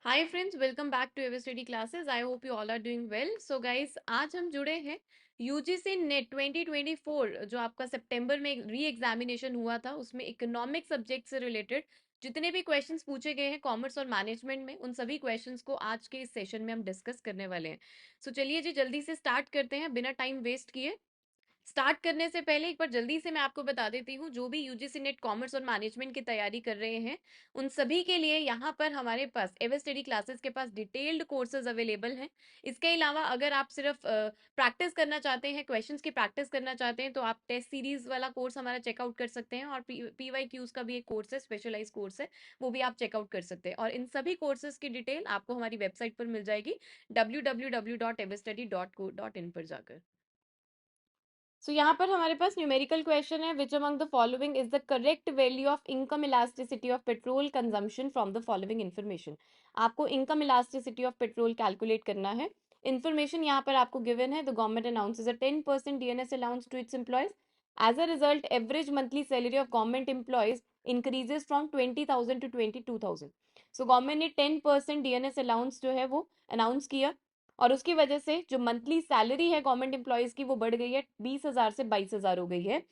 Hi friends, welcome back to ever study classes. I hope you all are doing well. So guys, आज हम जुड़े हैं UGC net 2024 जो आपका सितंबर में री एग्जामिनेशन हुआ था, उसमें इकोनॉमिक सब्जेक्ट से रिलेटेड जितने भी क्वेश्चंस पूछे गए हैं कॉमर्स और मैनेजमेंट में, उन सभी क्वेश्चंस को आज के इस सेशन में हम डिस्कस करने वाले हैं। सो चलिए जी, जल्दी से स्टार्ट करते हैं बिना टाइम वेस्ट किए। स्टार्ट करने से पहले एक बार जल्दी से मैं आपको बता देती हूँ, जो भी यूजीसी नेट कॉमर्स और मैनेजमेंट की तैयारी कर रहे हैं उन सभी के लिए यहाँ पर हमारे पास एवर स्टडी क्लासेस के पास डिटेल्ड कोर्सेज अवेलेबल हैं। इसके अलावा अगर आप सिर्फ प्रैक्टिस करना चाहते हैं, क्वेश्चंस की प्रैक्टिस करना चाहते हैं, तो आप टेस्ट सीरीज वाला कोर्स हमारा चेकआउट कर सकते हैं। और पीवाई क्यूज का भी एक कोर्स है, स्पेशलाइज कोर्स है, वो भी आप चेकआउट कर सकते हैं। और इन सभी कोर्सेज की डिटेल आपको हमारी वेबसाइट पर मिल जाएगी, www.everstudy.co.in पर जाकर। सो यहाँ पर हमारे पास न्यूमेरिकल क्वेश्चन है, which among the following is the correct value of income elasticity of petrol consumption from the following information. आपको income elasticity of petrol calculate करना है। इन्फॉर्मेशन यहाँ पर आपको गिवन है, the government announces a 10% dearness allowance to its employees. As a result average monthly salary of government employees increases from 20,000 to 22,000। So government ने 10% dearness allowance जो है वो अनाउंस किया, और उसकी वजह से जो मंथली सैलरी है गवर्नमेंट एम्प्लॉयज की वो बढ़ गई है, 20,000 से 22,000 हो गई है।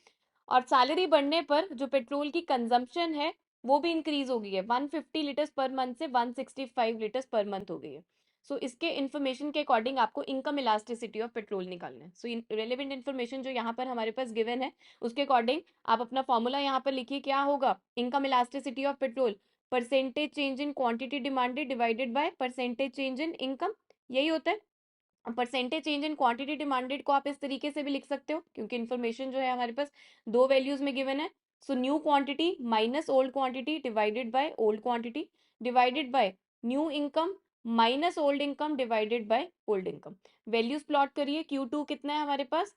और सैलरी बढ़ने पर जो पेट्रोल की कंजम्पशन है वो भी इंक्रीज हो गई है, 150 लीटर्स पर मंथ से 165 लीटर्स पर मंथ हो गई है। सो इसके इन्फॉर्मेशन के अकॉर्डिंग आपको इनकम इलास्टिसिटी ऑफ पेट्रोल निकालना है। सो रेलेवेंट इन्फॉर्मेशन जो यहाँ पर हमारे पास गिवन है उसके अकॉर्डिंग आप अपना फॉर्मूला यहाँ पर लिखिए, क्या होगा income elasticity of petrol, percentage change in quantity demanded divided by percentage change in income, यही होता है। Percentage change in quantity demanded को आप इस तरीके से भी लिख सकते हो, क्योंकि इन्फॉर्मेशन जो है हमारे पास दो वैल्यूज में गिवन है। So new quantity minus old quantity divided by old quantity divided by new income minus old income divided by old income. Values plot करिए, Q2 कितना है हमारे पास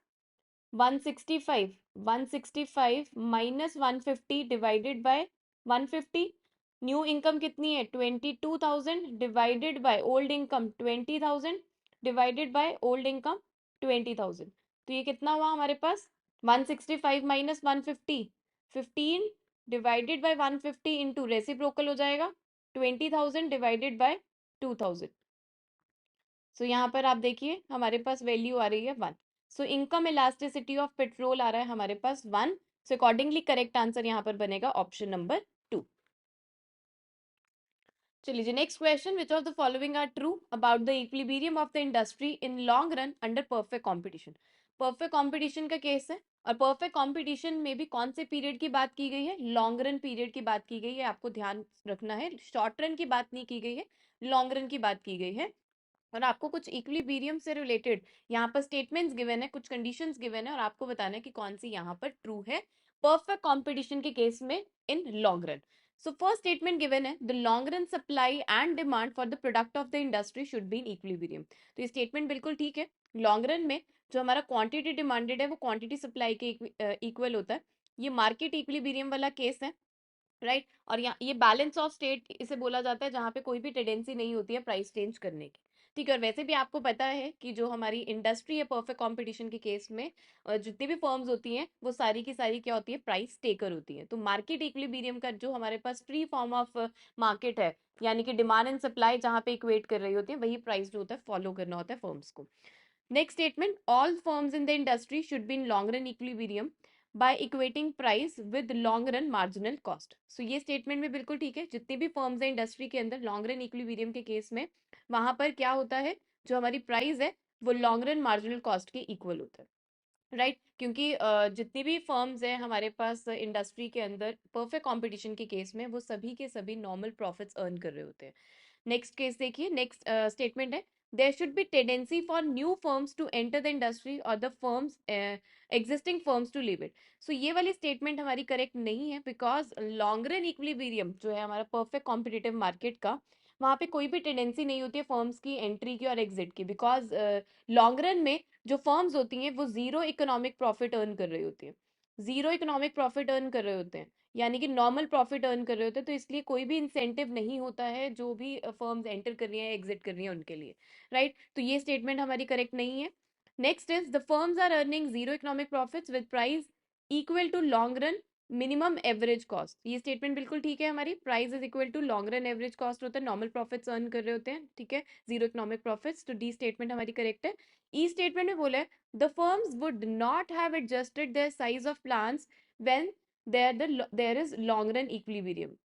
165, 165 minus 150 divided by 150। New income कितनी है 22,000 divided by old income 20,000 divided by old income 20,000। तो ये कितना हुआ हमारे पास 165 minus 150, 15 divided by 150 into reciprocal हो जाएगा 20,000 डिवाइडेड बाय 2,000। सो यहाँ पर आप देखिए हमारे पास वैल्यू आ रही है 1। So income elasticity of petrol आ रहा है हमारे पास 1। सो अकॉर्डिंगली करेक्ट आंसर यहाँ पर बनेगा ऑप्शन नंबर 2। चलिए जी, next question, which of the following are true about the equilibrium of the industry in long run under perfect competition. Perfect competition का केस है, और परफेक्ट कंपटीशन में भी कौन से पीरियड की बात की गई है, लॉन्ग रन पीरियड की बात की गई है। आपको ध्यान रखना है, शॉर्ट रन की बात नहीं की गई है, लॉन्ग रन की बात की गई है। और आपको कुछ इक्विलिब्रियम से रिलेटेड यहाँ पर स्टेटमेंट्स गिवन है, कुछ कंडीशंस गिवन है, और आपको बताना है कि कौन सी यहाँ पर ट्रू है परफेक्ट कंपटीशन के केस में in long run. So first statement given है, the long run supply and demand for the product of the industry should be in equilibrium. तो ये स्टेटमेंट बिल्कुल ठीक है। लॉन्ग रन में जो हमारा क्वांटिटी डिमांडेड है वो क्वांटिटी सप्लाई के इक्वल होता है। ये मार्केट इक्विलिब्रियम वाला केस है, राइट। और यहाँ ये बैलेंस ऑफ स्टेट इसे बोला जाता है, जहाँ पे कोई भी टेंडेंसी नहीं होती है प्राइस चेंज करने की। ठीक है, और वैसे भी आपको पता है कि जो हमारी इंडस्ट्री है परफेक्ट कंपटीशन के केस में जितनी भी फर्म्स होती हैं वो सारी की सारी क्या होती है, प्राइस टेकर होती है। तो मार्केट इक्विलिब्रियम का जो हमारे पास फ्री फॉर्म ऑफ मार्केट है, यानी कि डिमांड एंड सप्लाई जहाँ पे इक्वेट कर रही होती है, वही प्राइस जो होता है फॉलो करना होता है फर्म्स को। Next statement, all firms in the industry should be in long run equilibrium by equating price with long run marginal cost. So ये स्टेटमेंट भी बिल्कुल ठीक है। जितनी भी फर्म्स है इंडस्ट्री के अंदर लॉन्ग रन इक्विलिब्रियम के केस में, वहां पर क्या होता है, जो हमारी प्राइस है वो लॉन्ग रन मार्जिनल कॉस्ट के इक्वल होता है, राइट। क्योंकि जितनी भी फर्म्स है हमारे पास इंडस्ट्री के अंदर परफेक्ट कंपटीशन के केस में, वो सभी के सभी नॉर्मल प्रॉफिट्स अर्न कर रहे होते हैं। नेक्स्ट केस देखिए, नेक्स्ट स्टेटमेंट है, there should be tendency for new firms to enter the industry और the firms existing firms to leave it. So ये वाली स्टेटमेंट हमारी करेक्ट नहीं है, बिकॉज लॉन्ग रन इक्विलिब्रियम जो है हमारा परफेक्ट कॉम्पिटिटिव मार्केट का, वहाँ पे कोई भी टेंडेंसी नहीं होती है फर्म्स की एंट्री की और एग्जिट की, बिकॉज लॉन्ग रन में जो फर्म्स होती हैं वो जीरो इकोनॉमिक प्रॉफिट अर्न कर रही होती है, जीरो इकोनॉमिक प्रॉफिट अर्न कर रहे होते हैं, यानी कि नॉर्मल प्रॉफिट अर्न कर रहे होते हैं। तो इसलिए कोई भी इंसेंटिव नहीं होता है जो भी फर्म्स एंटर कर रही हैं एग्जिट कर रही हैं उनके लिए, राइट। तो ये स्टेटमेंट हमारी करेक्ट नहीं है। Next is, the firms are earning zero economic profits with price equal to long run minimum average cost, ये स्टेटमेंट बिल्कुल ठीक है हमारी। Price is equal to long run average cost होता है, नॉर्मल प्रॉफिट्स अर्न कर रहे होते हैं, ठीक है, जीरो इकोनॉमिक प्रॉफिट्स, तो डी स्टेटमेंट हमारी करेक्ट है। ई स्टेटमेंट में बोला है the firms would not have adjusted their size of plants when there is long run equilibrium.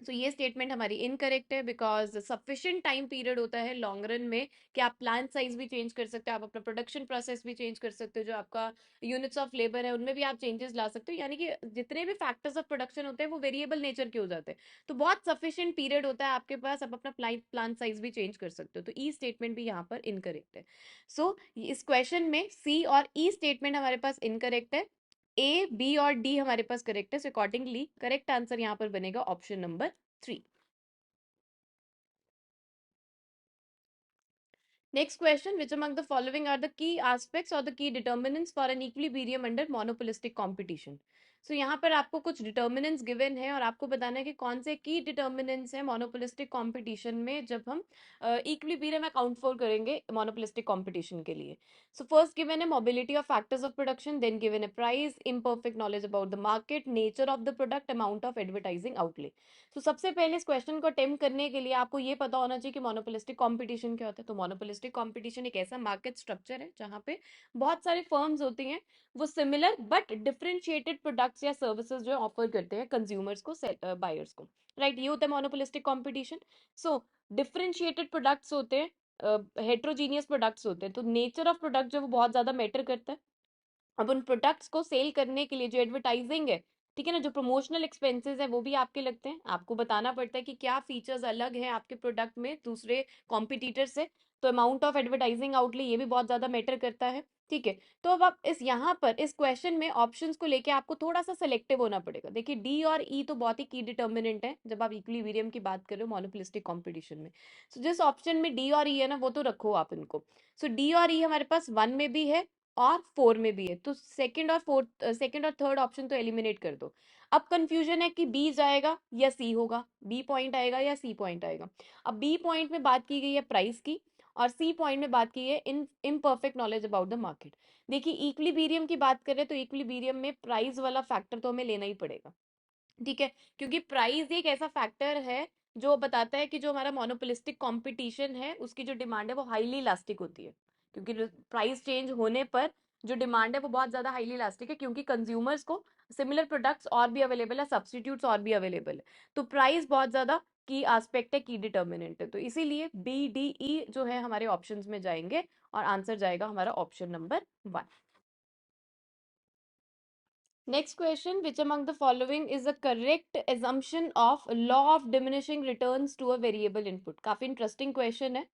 तो ये स्टेटमेंट हमारी इनकरेक्ट है, बिकॉज सफिशिएंट टाइम पीरियड होता है लॉन्ग रन में कि आप प्लान साइज भी चेंज कर सकते हो, आप अपना प्रोडक्शन प्रोसेस भी चेंज कर सकते हो, जो आपका यूनिट्स ऑफ लेबर है उनमें भी आप चेंजेस ला सकते हो, यानी कि जितने भी फैक्टर्स ऑफ प्रोडक्शन होते हैं वो वेरिएबल नेचर के हो जाते हैं। तो बहुत सफिशिएंट पीरियड होता है आपके पास, आप अपना प्लान साइज भी चेंज कर सकते हो, तो ई स्टेटमेंट भी यहाँ पर इनकरेक्ट है। सो इस क्वेश्चन में सी और ई स्टेटमेंट हमारे पास इनकरेक्ट है, ए बी और डी हमारे पास करेक्ट है, सो अकॉर्डिंगली करेक्ट आंसर यहाँ पर बनेगा option number 3। Next question, which among the following are the key aspects or the key determinants for an equilibrium under monopolistic competition? So यहाँ पर आपको कुछ determinants given है और आपको बताना है कि कौन से key determinants हैं monopolistic competition में जब हम equilibrium account for करेंगे monopolistic competition के लिए. So first given है mobility of factors of production, then given है price, imperfect knowledge about the market, nature of the product, amount of advertising outlay. तो सबसे पहले इस क्वेश्चन को अटेम्प्ट करने के लिए आपको ये पता होना चाहिए कि मोनोपोलिस्टिक कंपटीशन क्या होता है। तो मोनोपोलिस्टिक कंपटीशन एक ऐसा मार्केट स्ट्रक्चर है जहाँ पे बहुत सारे फर्म्स होती हैं, वो सिमिलर बट डिफरेंशिएटेड प्रोडक्ट्स या सर्विसेज जो ऑफर करते हैं कंज्यूमर्स को, बायर्स को, राइट, ये होता है मोनोपोलिस्टिक कंपटीशन। सो डिफरेंशिएटेड प्रोडक्ट्स होते हैं, हेट्रोजीनियस प्रोडक्ट्स होते हैं, तो नेचर ऑफ प्रोडक्ट जो वो बहुत ज्यादा मैटर करता है। अब उन प्रोडक्ट्स को सेल करने के लिए जो एडवर्टाइजिंग है, ठीक है ना, जो प्रमोशनल एक्सपेंसेस है वो भी आपके लगते हैं, आपको बताना पड़ता है कि क्या फीचर्स अलग है आपके प्रोडक्ट में दूसरे कॉम्पिटिटर से, तो अमाउंट ऑफ एडवर्टाइजिंग आउटले ये भी बहुत ज्यादा मैटर करता है, ठीक है। तो अब आप इस यहाँ पर इस क्वेश्चन में ऑप्शंस को लेके आपको थोड़ा सा सेलेक्टिव होना पड़ेगा। देखिए डी और ई तो बहुत ही की डिटर्मिनेंट है जब आप इक्विलिब्रियम की बात कर रहे हो मोनोपोलिस्टिक कॉम्पिटिशन में। सो जिस ऑप्शन में डी और ई है ना वो तो रखो आप इनको। सो डी और ई हमारे पास 1 में भी है और 4 में भी है, तो सेकंड और थर्ड ऑप्शन तो एलिमिनेट कर दो। अब कंफ्यूजन है कि बी जाएगा या सी होगा, बी पॉइंट आएगा या सी पॉइंट आएगा। अब बी पॉइंट में बात की गई है प्राइस की और सी पॉइंट में बात की है in imperfect knowledge about the market. देखिए इक्विलिब्रियम की बात करें तो इक्विलिब्रियम में प्राइस वाला फैक्टर तो हमें लेना ही पड़ेगा, ठीक है, क्योंकि प्राइस एक ऐसा फैक्टर है जो बताता है कि जो हमारा मोनोपोलिस्टिक कंपटीशन है उसकी जो डिमांड है वो हाईली इलास्टिक होती है, क्योंकि प्राइस चेंज होने पर जो डिमांड है वो बहुत ज्यादा हाईली इलास्टिक है, क्योंकि कंज्यूमर्स को सिमिलर प्रोडक्ट्स और भी अवेलेबल है, सब्सटीट्यूट्स और भी अवेलेबल है, तो प्राइस बहुत ज्यादा की एस्पेक्ट है, की डिटर्मिनेंट है, तो इसीलिए बी डी ई जो है हमारे ऑप्शंस में जाएंगे और आंसर जाएगा हमारा option number 1। Next question, which among the following is a correct assumption of law of diminishing returns to a variable input? काफी इंटरेस्टिंग क्वेश्चन है।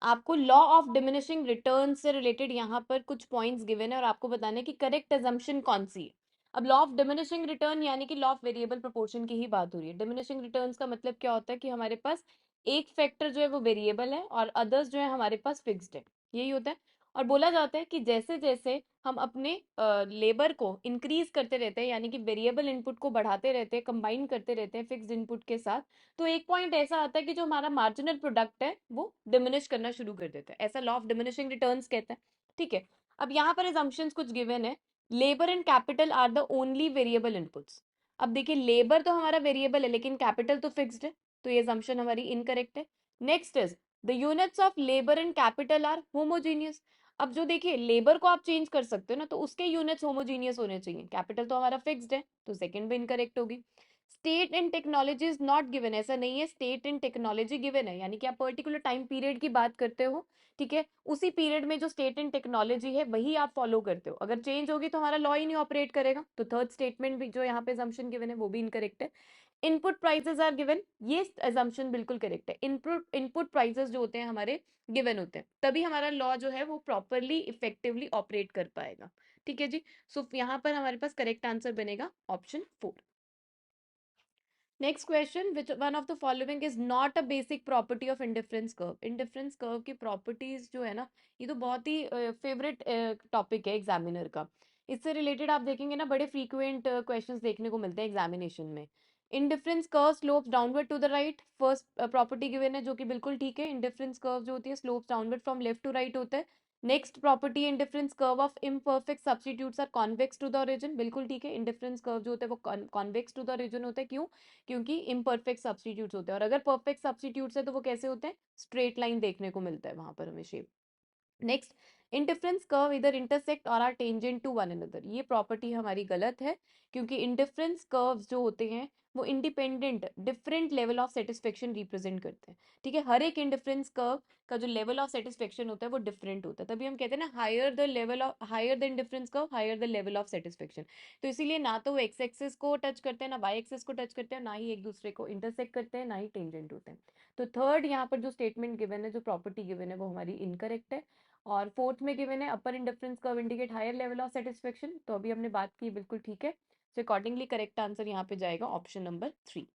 आपको लॉ ऑफ डिमिनिशिंग रिटर्न से रिलेटेड यहाँ पर कुछ पॉइंट्स गिवन है और आपको बताना है कि करेक्ट एजम्पशन कौन सी है। अब लॉ ऑफ डिमिनिशिंग रिटर्न यानी कि लॉ ऑफ वेरिएबल प्रोपोर्शन की ही बात हो रही है। डिमिनिशिंग रिटर्न्स का मतलब क्या होता है कि हमारे पास एक फैक्टर जो है वो वेरिएबल है और अदर्स जो है हमारे पास फिक्स्ड है, यही होता है। और बोला जाता है कि जैसे जैसे हम अपने लेबर को इंक्रीज करते रहते हैं, यानी कि वेरिएबल इनपुट को बढ़ाते रहते हैं, कंबाइन करते रहते हैं फिक्स्ड इनपुट के साथ, तो एक पॉइंट ऐसा आता है कि जो हमारा मार्जिनल प्रोडक्ट है वो डिमिनिश करना शुरू कर देता है, ऐसा लॉ ऑफ डिमिनिशिंग रिटर्न्स कहता है, ठीक है। अब यहाँ पर assumptions कुछ गिवन है, labour and capital R the only variable inputs. अब देखिए लेबर तो हमारा वेरिएबल है लेकिन कैपिटल तो फिक्स्ड है, तो ये assumption हमारी इनकरेक्ट है। Next is the units of labour and capital R homogeneous. अब जो देखिए लेबर को आप चेंज कर सकते हो ना, तो उसके यूनिट्स होमोजीनियस होने चाहिए, कैपिटल तो हमारा फिक्स्ड है, तो सेकंड भी इनकरेक्ट होगी। State and technology is not given, ऐसा नहीं है, स्टेट एंड टेक्नोलॉजी गिवन है, यानी कि आप पर्टिकुलर टाइम पीरियड की बात करते हो, ठीक है, उसी पीरियड में जो स्टेट एंड टेक्नोलॉजी है वही आप फॉलो करते हो, अगर चेंज होगी तो हमारा लॉ ही नहीं ऑपरेट करेगा, तो थर्ड स्टेटमेंट भी जो यहाँ पे assumption गिवन है वो भी इनकरेक्ट है। इनपुट प्राइसेस आर गिवन, ये assumption बिल्कुल करेक्ट है, इनपुट प्राइसेस जो होते हैं हमारे गिवन होते हैं, तभी हमारा लॉ जो है वो प्रॉपरली इफेक्टिवली ऑपरेट कर पाएगा, ठीक है जी। सो यहाँ पर हमारे पास करेक्ट आंसर बनेगा option 4। Next question, which one of the following is not a basic property of indifference curve? Indifference curve की प्रॉपर्टीज जो है ना, ये तो बहुत ही फेवरेट टॉपिक है एग्जामिनर का। इससे रिलेटेड आप देखेंगे ना बड़े फ्रीक्वेंट क्वेश्चंस देखने को मिलते हैं एग्जामिनेशन में। Indifference curve slopes downward to the right, first property given है जो कि बिल्कुल ठीक है, इंडिफरेंस कर्व जो होती है slopes downward from left to right होता है। Next property, indifference curve of imperfect substitutes are convex to the origin. बिल्कुल ठीक है, इंडिफरेंस कर्व जो होता है वो कॉन्वेक्स टू द ओरिजिन होता है। क्यों? क्योंकि इम्परफेक्ट सब्स्टिट्यूट्स होते हैं, और अगर परफेक्ट सब्स्टिट्यूट्स है तो वो कैसे होते हैं? स्ट्रेट लाइन देखने को मिलता है वहां पर हमें शेप। नेक्स्ट, इंडिफरेंस कर्व इधर इंटरसेक्ट और are tangent to one another. ये प्रॉपर्टी हमारी गलत है, क्योंकि इंडिफरेंस कर्व्स जो होते हैं वो independent different level of satisfaction represent करते हैं। ठीक है, हर एक इंडिफरेंस कर्व का जो लेवल ऑफ सेटिस्फेक्शन होता है वो डिफरेंट होता है, तभी हम कहते हैं ना, higher the level of, higher the indifference curve higher the level of satisfaction. तो इसीलिए ना तो वो एक्स एक्सिस को टच करते हैं, ना वाई एक्सिस को टच करते हैं, ना ही एक दूसरे को इंटरसेक्ट करते हैं, ना ही टेंजेंट होते हैं। तो थर्ड यहाँ पर जो स्टेटमेंट गिवन है, जो प्रॉपर्टी गिवन है, वो हमारी इनकरेक्ट है। और फोर्थ में गिवन है upper indifference curve indicate higher level of satisfaction, तो अभी हमने बात की, बिल्कुल ठीक है। सो अकॉर्डिंगली करेक्ट आंसर यहाँ पे जाएगा ऑप्शन नंबर 3।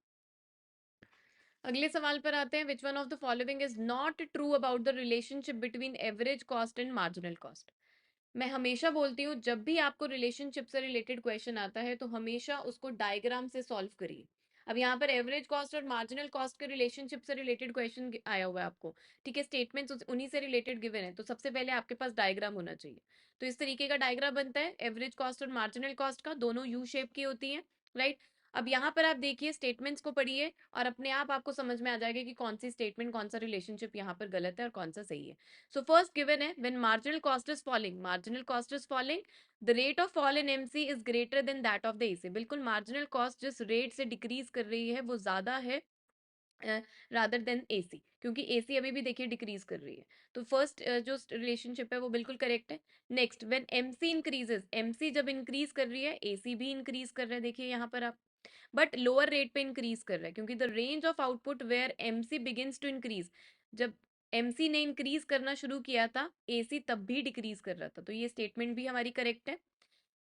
अगले सवाल पर आते हैं, which one of the following is not true about the relationship between average cost and marginal cost. मैं हमेशा बोलती हूँ, जब भी आपको रिलेशनशिप से रिलेटेड क्वेश्चन आता है तो हमेशा उसको डायग्राम से सॉल्व करिए। अब यहाँ पर एवरेज कॉस्ट और मार्जिनल कॉस्ट के रिलेशनशिप से रिलेटेड क्वेश्चन आया हुआ है आपको। ठीक है, स्टेटमेंट्स उन्हीं से रिलेटेड गिवन है, तो सबसे पहले आपके पास डायग्राम होना चाहिए। तो इस तरीके का डायग्राम बनता है एवरेज कॉस्ट और मार्जिनल कॉस्ट का, दोनों यू शेप की होती है, राइट। अब यहाँ पर आप देखिए, स्टेटमेंट्स को पढ़िए और अपने आप आपको समझ में आ जाएगा कि कौन सी स्टेटमेंट, कौन सा रिलेशनशिप यहाँ पर गलत है और कौन सा सही है। So first given है, when marginal cost is falling, marginal cost is falling, the rate of fall in MC is greater than that of the AC। बिल्कुल marginal cost जिस रेट से डिक्रीज कर रही है वो ज्यादा है रादर देन एसी, क्योंकि एसी अभी भी देखिए डिक्रीज कर रही है। तो फर्स्ट जो रिलेशनशिप है वो बिल्कुल करेक्ट है। Next, when MC increases, MC जब इंक्रीज कर रही है एसी भी इंक्रीज कर रहा है, देखिए यहाँ पर आप, बट लोअर रेट पे इंक्रीज कर रहा है, क्योंकि the range of output where MC begins to increase, जब एमसी ने इंक्रीज करना शुरू किया था एसी तब भी डिक्रीज कर रहा था, तो ये स्टेटमेंट भी हमारी करेक्ट है।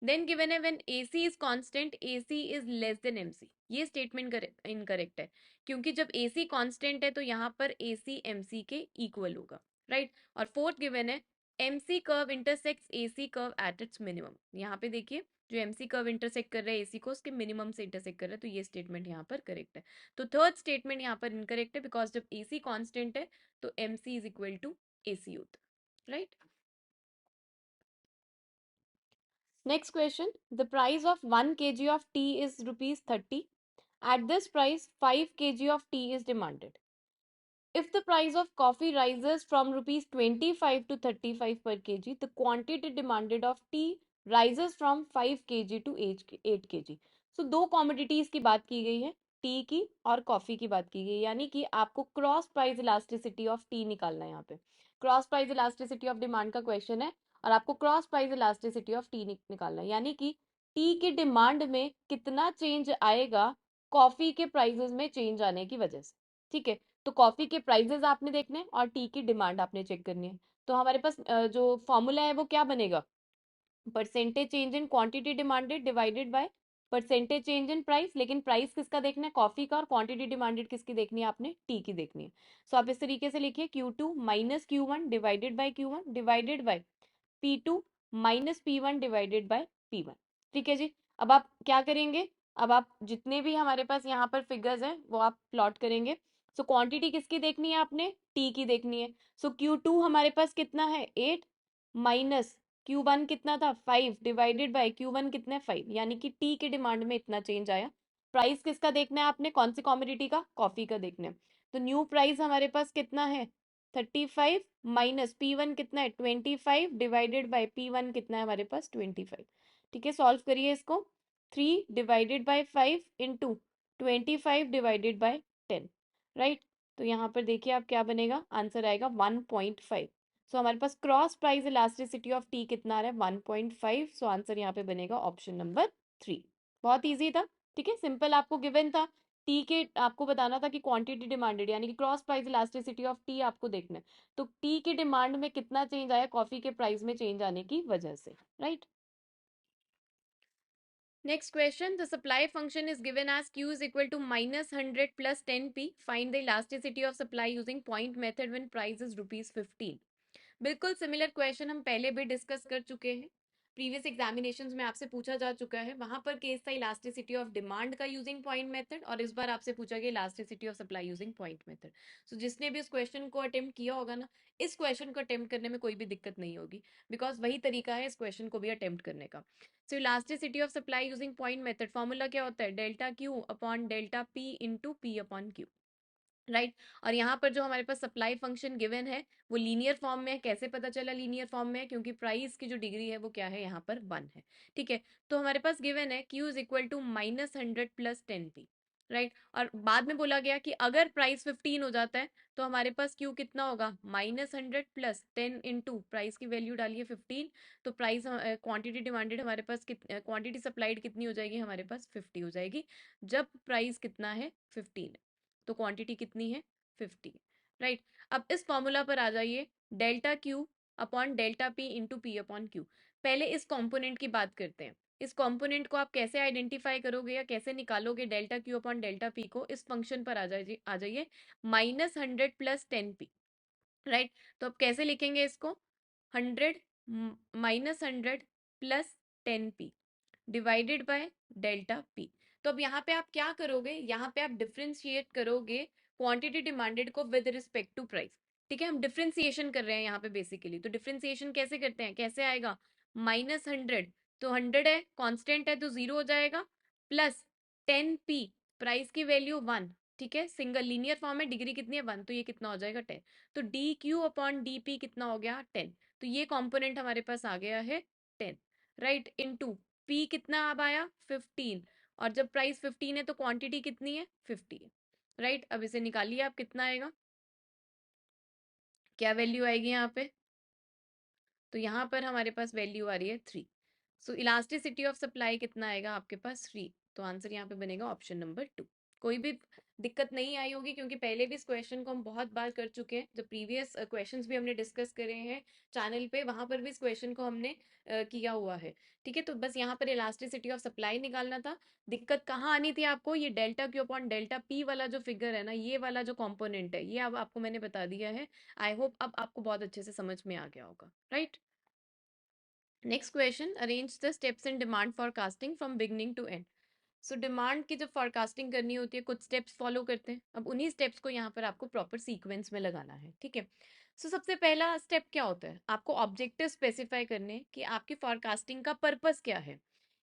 देन गिवन है when AC is constant AC is less than MC, ये स्टेटमेंट इनकरेक्ट है, क्योंकि जब AC कांस्टेंट है तो यहाँ पर AC MC के इक्वल होगा, राइट। और फोर्थ गिवन है MC curve intersects AC curve at its minimum, यहाँ पे देखिए जो MC कर्व इंटरसेक्ट कर रहा है AC को उसके मिनिमम से इंटरसेक्ट कर रहा है, तो ये स्टेटमेंट यहाँ पर करेक्ट है। तो थर्ड स्टेटमेंट यहाँ पर इनकरेक्ट है, बिकॉज जब AC कांस्टेंट है तो MC is equal to AC होता है, right. Next question. The price of 1 kg of tea is rupees 30. At this price, 5 kg of tea is demanded. If the price of coffee rises from rupees 25 to 35 per kg, the quantity demanded of tea rises from 5 kg to 8 kg. So दो commodities की बात की गई है, T की और coffee की बात की गई है, यानी कि आपको cross price elasticity of T निकालना है। यहाँ पे cross price elasticity of demand का क्वेश्चन है और आपको cross price elasticity of T निकालना है, यानी कि टी की डिमांड में कितना चेंज आएगा कॉफी के प्राइसेस में चेंज आने की वजह से। ठीक है, तो कॉफी के प्राइसेस आपने देखने हैं और टी की डिमांड आपने चेक करनी है। तो हमारे पास जो फॉर्मूला है वो क्या बनेगा? Percentage change in quantity demanded divided by percentage change in price, लेकिन प्राइस किसका देखना है? कॉफी का, और क्वांटिटी डिमांडेड किसकी देखनी है आपने? टी की देखनी है। सो आप इस तरीके से लिखिए, Q2 minus Q1 divided by Q1 divided by P2 minus P1 divided by P1। ठीक है जी, अब आप क्या करेंगे? अब आप जितने भी हमारे पास यहाँ पर फिगर्स हैं वो आप प्लॉट करेंगे। सो क्वांटिटी किसकी देखनी है आपने? टी की देखनी है। सो Q2 हमारे पास कितना है? 8 माइनस Q1 कितना था? 5 डिवाइडेड बाय Q1 कितना है? 5, यानी कि टी के डिमांड में इतना चेंज आया। प्राइस किसका देखना है आपने? कौन सी कॉमोडिटी का? कॉफी का देखना है। तो न्यू प्राइस हमारे पास कितना है? 35 माइनस P1 कितना है? 25 डिवाइडेड बाय P1 कितना है हमारे पास? 25। ठीक है, सॉल्व करिए इसको। 3 divided by 5 into 25 divided by 10, right. तो यहाँ पर देखिए आप क्या बनेगा, आंसर आएगा 1.5। सो हमारे पास cross price elasticity of tea कितना आ रहा है? 1.5। सो आंसर यहाँ पे बनेगा ऑप्शन नंबर 3। बहुत ईजी था, ठीक है, सिंपल, आपको गिवन था टी के, आपको बताना था कि क्वांटिटी डिमांडेड यानी कि cross price elasticity of T आपको देखना है, तो टी की डिमांड में कितना चेंज आया कॉफी के प्राइस में चेंज आने की वजह से, right. Next question, the supply function is given as Q is equal to minus 100 plus 10p. Find the elasticity of supply using point method when price is rupees 15। बिल्कुल similar question हम पहले भी discuss कर चुके हैं। Previous examinations में आपसे पूछा जा चुका है, वहां पर केस था इलास्टिसिटी ऑफ डिमांड का यूजिंग पॉइंट मेथड, और इस बार आपसे पूछा गया elasticity of supply using point method. So जिसने भी इस क्वेश्चन को अटेम्प्ट किया होगा ना, इस क्वेश्चन को अटेम्प्ट करने में कोई भी दिक्कत नहीं होगी, बिकॉज वही तरीका है इस क्वेश्चन को भी अटेम्प्ट करने का। So elasticity of supply using point method formula क्या होता है, delta Q upon delta P into P upon Q, right. और यहाँ पर जो हमारे पास सप्लाई फंक्शन गिवन है वो लीनियर फॉर्म में है। कैसे पता चला लीनियर फॉर्म में है, क्योंकि प्राइस की जो डिग्री है वो क्या है, यहाँ पर 1 है, ठीक है। तो हमारे पास गिवन है Q is equal to -100 plus 10P, right. और बाद में बोला गया कि अगर प्राइस 15 हो जाता है तो हमारे पास Q कितना होगा, -100 प्लस 10 इंटू प्राइस की वैल्यू डालिए 15, तो प्राइस क्वांटिटी डिमांडेड हमारे पास क्वांटिटी सप्लाइड कितनी हो जाएगी, हमारे पास 50 हो जाएगी, जब प्राइस कितना है 15 है, तो क्वांटिटी कितनी है 50, राइट। अब इस फॉर्मूला पर आ जाइए, delta Q upon delta P into P upon Q. पहले इस कंपोनेंट की बात करते हैं। इस कंपोनेंट को आप कैसे आइडेंटिफाई करोगे या कैसे निकालोगे delta Q upon delta P को, इस फंक्शन पर आ जाइए -100 प्लस 10P, राइट। तो अब कैसे लिखेंगे इसको, 100 -100 plus 10P divided by delta P. तो अब यहाँ पे आप क्या करोगे, यहाँ पे आप डिफ्रेंशिएट करोगे क्वांटिटी डिमांडेड को विद रिस्पेक्ट टू प्राइस, ठीक है। हम डिफ्रेंशिएशन कर रहे हैं यहाँ पे बेसिकली, तो डिफ्रेंशिएशन कैसे करते हैं, कैसे आएगा, -100, तो 100 है कांस्टेंट है तो 0 हो जाएगा, प्लस 10P प्राइस की वैल्यू 1, ठीक है, सिंगल लीनियर फॉर्म में डिग्री कितनी है 1, तो ये कितना हो जाएगा 10, तो D Q upon D P कितना हो गया 10, तो ये कॉम्पोनेंट हमारे पास आ गया है 10, राइट, इनटू पी कितना अब आया 15, और जब प्राइस 15 है तो क्वांटिटी कितनी है 50 है, राइट। अब इसे निकालिए आप, कितना आएगा, क्या वैल्यू आएगी यहाँ पे, तो यहाँ पर हमारे पास वैल्यू आ रही है 3। सो इलास्टिसिटी ऑफ सप्लाई कितना आएगा आपके पास 3, तो आंसर यहाँ पे बनेगा ऑप्शन नंबर 2। कोई भी दिक्कत नहीं आई होगी, क्योंकि पहले भी इस क्वेश्चन को हम बहुत बार कर चुके हैं, जब प्रीवियस क्वेश्चंस भी हमने डिस्कस करे हैं चैनल पे, वहां पर भी इस क्वेश्चन को हमने किया हुआ है, ठीक है। तो बस यहाँ पर इलास्टिसिटी ऑफ सप्लाई निकालना था। दिक्कत कहाँ आनी थी आपको, ये delta Q upon delta P वाला जो फिगर है ना, ये वाला जो कॉम्पोनेंट है, ये अब आपको मैंने बता दिया है। आई होप अब आपको बहुत अच्छे से समझ में आ गया होगा, right. Next question, arrange the steps in demand forecasting from beginning to end. So demand की जब फॉरकास्टिंग करनी होती है, कुछ स्टेप्स फॉलो करते हैं, अब उन्हीं स्टेप्स को यहाँ पर आपको प्रॉपर सीक्वेंस में लगाना है, ठीक है। सो सबसे पहला स्टेप क्या होता है, आपको ऑब्जेक्टिव स्पेसिफाई करने कि आपकी फॉरकास्टिंग का पर्पस क्या है,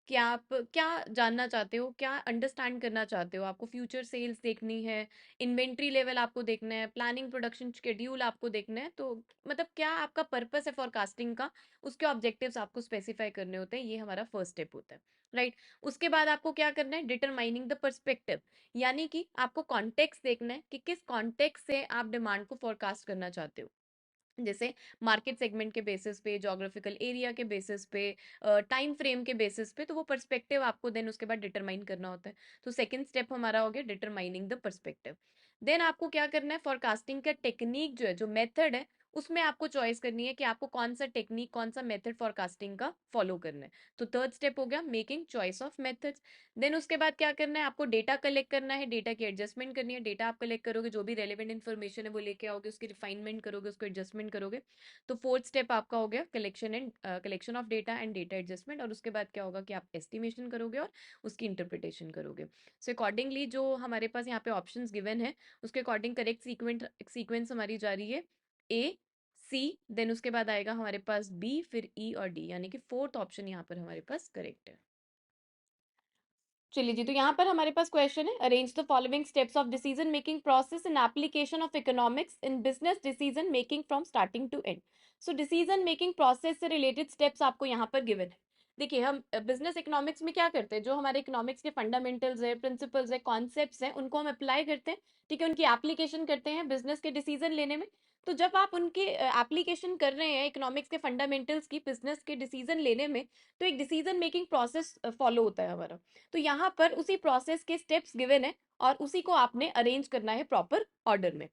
कि आप क्या जानना चाहते हो, क्या अंडरस्टैंड करना चाहते हो। आपको फ्यूचर सेल्स देखनी है, इन्वेंट्री लेवल आपको देखना है, प्लानिंग प्रोडक्शन शेड्यूल आपको देखना है, तो मतलब क्या आपका पर्पस है फॉरकास्टिंग का, उसके ऑब्जेक्टिव्स आपको स्पेसिफाई करने होते हैं, ये हमारा फर्स्ट स्टेप होता है, राइट। उसके बाद आपको क्या करना है, डिटरमाइनिंग द पर्सपेक्टिव, यानी कि आपको कॉन्टेक्स्ट देखना है कि किस कॉन्टेक्स्ट से आप डिमांड को फोरकास्ट करना चाहते हो, जैसे मार्केट सेगमेंट के बेसिस पे, ज्योग्राफिकल एरिया के बेसिस पे, टाइम फ्रेम के बेसिस पे, तो वो पर्सपेक्टिव आपको देन उसके बाद डिटरमाइन करना होता है। तो सेकंड स्टेप हमारा हो गया डिटरमाइनिंग द पर्सपेक्टिव। देन आपको क्या करना है, फॉरकास्टिंग का टेक्निक जो है, जो मेथड है, उसमें आपको चॉइस करनी है कि आपको कौन सा टेक्निक, कौन सा मेथड फॉरकास्टिंग का फॉलो करना है। तो थर्ड स्टेप हो गया making choice of methods. Then उसके बाद क्या करना है, आपको डेटा कलेक्ट करना है, डेटा की एडजस्टमेंट करनी है। डेटा आप कलेक्ट करोगे, जो भी रेलिवेंट इन्फॉर्मेशन है वो लेके आओगे, उसकी रिफाइनमेंट करोगे, उसको एडजस्टमेंट करोगे। तो फोर्थ स्टेप आपका हो गया collection of data and data adjustment, और उसके बाद क्या होगा कि आप एस्टिमेशन करोगे और उसकी इंटरप्रिटेशन करोगे। सो अकॉर्डिंगली जो हमारे पास यहाँ पे ऑप्शंस गिवन है, उसके अकॉर्डिंग करेक्ट सीक्वेंस हमारी जा रही है ए सी, देन उसके बाद आएगा हमारे पास बी, फिर ई और डी, यानी कि फोर्थ ऑप्शन यहाँ पर हमारे पास करेक्ट है। चलिए जी, तो यहाँ पर हमारे पास क्वेश्चन है, arrange the following steps of decision making process in application of economics in business decision making from starting to end. So decision making process से रिलेटेड स्टेप्स आपको यहाँ पर गिवन है। देखिए, हम बिजनेस इकोनॉमिक्स में क्या करते हैं, जो हमारे इकोनॉमिक्स के फंडामेंटल्स है, प्रिंसिपल्स है, कॉन्सेप्ट्स हैं, उनको हम अप्लाई करते हैं, ठीक है, उनकी एप्लीकेशन करते हैं बिजनेस के डिसीजन लेने में। तो जब आप उनके एप्लीकेशन कर रहे हैं इकोनॉमिक्स के फंडामेंटल्स की बिजनेस के डिसीजन लेने में, तो एक डिसीजन मेकिंग प्रोसेस फॉलो होता है हमारा। तो यहाँ पर उसी प्रोसेस के स्टेप्स गिवन है और उसी को आपने अरेंज करना है प्रॉपर ऑर्डर में।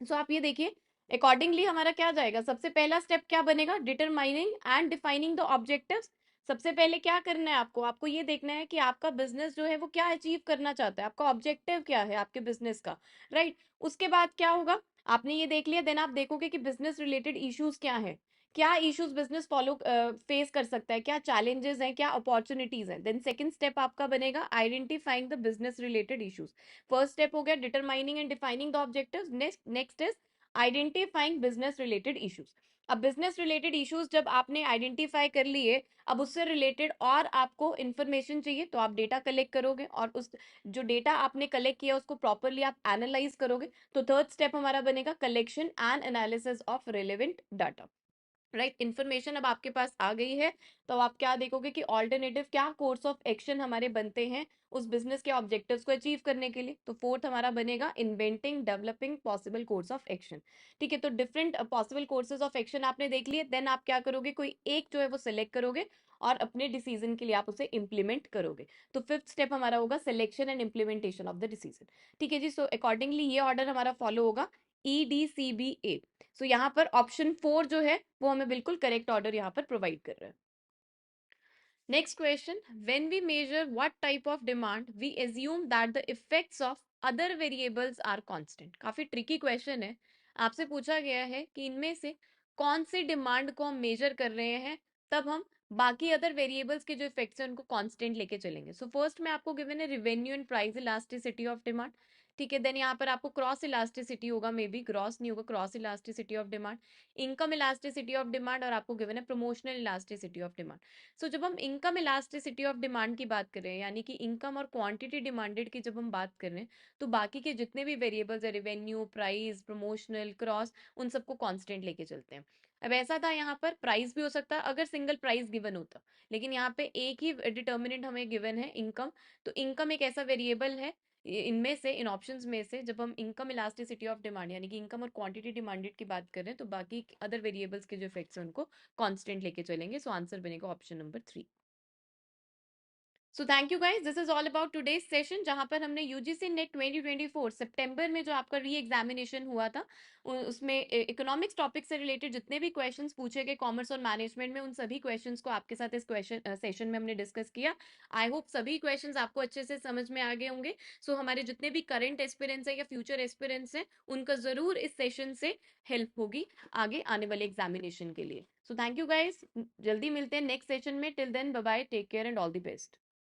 सो आप ये देखिए, अकॉर्डिंगली हमारा क्या जाएगा, सबसे पहला स्टेप क्या बनेगा, determining and defining the objectives. सबसे पहले क्या करना है आपको, आपको ये देखना है कि आपका बिजनेस जो है वो क्या अचीव करना चाहता है, आपका ऑब्जेक्टिव क्या है आपके बिजनेस का, राइट। उसके बाद क्या होगा, आपने ये देख लिया, देन आप देखोगे कि बिजनेस रिलेटेड इश्यूज क्या है, क्या इश्यूज बिजनेस फॉलो फेस कर सकता है, क्या चैलेंजेस हैं, क्या अपॉर्चुनिटीज हैं। देन सेकंड स्टेप आपका बनेगा identifying the business related issues. First step हो गया determining and defining the objectives. Next next is identifying business related issues. अब बिजनेस रिलेटेड इश्यूज जब आपने आइडेंटिफाई कर लिए, अब उससे रिलेटेड और आपको इन्फॉर्मेशन चाहिए तो आप डेटा कलेक्ट करोगे, और उस जो डेटा आपने कलेक्ट किया उसको प्रॉपरली आप एनालाइज करोगे। तो थर्ड स्टेप हमारा बनेगा collection and analysis of relevant data. Right, information अब आपके पास आ गई है, तो आप क्या देखोगे कि ऑल्टरनेटिव क्या कोर्स ऑफ एक्शन हमारे बनते हैं उस बिजनेस के ऑब्जेक्टिव्स को अचीव करने के लिए। तो फोर्थ हमारा बनेगा inventing developing possible course of action. ठीक है, तो different possible courses of action आपने देख लिए। देन आप क्या करोगे, कोई एक जो है वो सिलेक्ट करोगे और अपने डिसीजन के लिए आप उसे इंप्लीमेंट करोगे। तो फिफ्थ स्टेप हमारा होगा selection and implementation of the decision. ठीक है जी, सो अकॉर्डिंगली ये ऑर्डर हमारा फॉलो होगा, EDCBA। सो यहाँ पर ऑप्शन 4 जो है वो हमें बिल्कुल करेक्ट ऑर्डर यहाँ पर प्रोवाइड कर रहा है। Next question, when we measure what type of demand we assume that the effects of other variables are constant. काफी ट्रिकी क्वेश्चन है। आपसे पूछा गया है कि इनमें से कौन सी डिमांड को हम मेजर कर रहे हैं, तब हम बाकी अदर वेरिएबल्स के जो इफेक्ट्स हैं उनको कांस्टेंट लेके चलेंगे। सो फर्स्ट में आपको गिवन है revenue and price elasticity of demand. ठीक है, देन यहाँ पर आपको क्रॉस इलास्टिसिटी होगा, मे बी क्रॉस नहीं होगा, cross elasticity of demand, income elasticity of demand, और आपको गिवन है प्रमोशनल इलास्टिसिटी ऑफ डिमांड। सो जब हम इनकम इलास्टिसिटी ऑफ डिमांड की बात कर रहे हैं, यानी कि इनकम और क्वांटिटी डिमांडेड की जब हम बात कर रहे हैं, तो बाकी के जितने भी वेरिएबल्स है, रेवेन्यू, प्राइस, प्रमोशनल, क्रॉस, उन सबको कांस्टेंट लेके चलते हैं। अब ऐसा था यहाँ पर प्राइस भी हो सकता है अगर सिंगल प्राइस गिवन होता, लेकिन यहाँ पे एक ही डिटर्मिनेंट हमें गिवन है, इनकम। तो इनकम एक ऐसा वेरिएबल है इनमें से, इन ऑप्शंस में से, जब हम इनकम इलास्टिसिटी ऑफ डिमांड यानी कि इनकम और क्वांटिटी डिमांडेड की बात कर रहे हैं, तो बाकी अदर वेरिएबल्स के जो इफेक्ट्स हैं उनको कांस्टेंट लेके चलेंगे। सो आंसर बनेगा option number 3। So thank you guys, this is all about today's session, जहां पर हमने यूजीसी नेट 2024 सितंबर में जो आपका री एग्जामिनेशन हुआ था, उसमें इकोनॉमिक्स टॉपिक से रिलेटेड जितने भी क्वेश्चंस पूछे गए कॉमर्स और मैनेजमेंट में, उन सभी क्वेश्चंस को आपके साथ इस क्वेश्चन सेशन में हमने डिस्कस किया। आई होप सभी क्वेश्चंस आपको अच्छे से समझ में आ गए होंगे। सो हमारे जितने भी करंट एस्पिरेंट्स है या फ्यूचर एस्पिरेंट्स हैं, उनका जरूर इस सेशन से हेल्प होगी आगे आने वाले एग्जामिनेशन के लिए। सो थैंक यू गाइस, जल्दी मिलते हैं नेक्स्ट सेशन में। Till then bye bye, take care and all the best.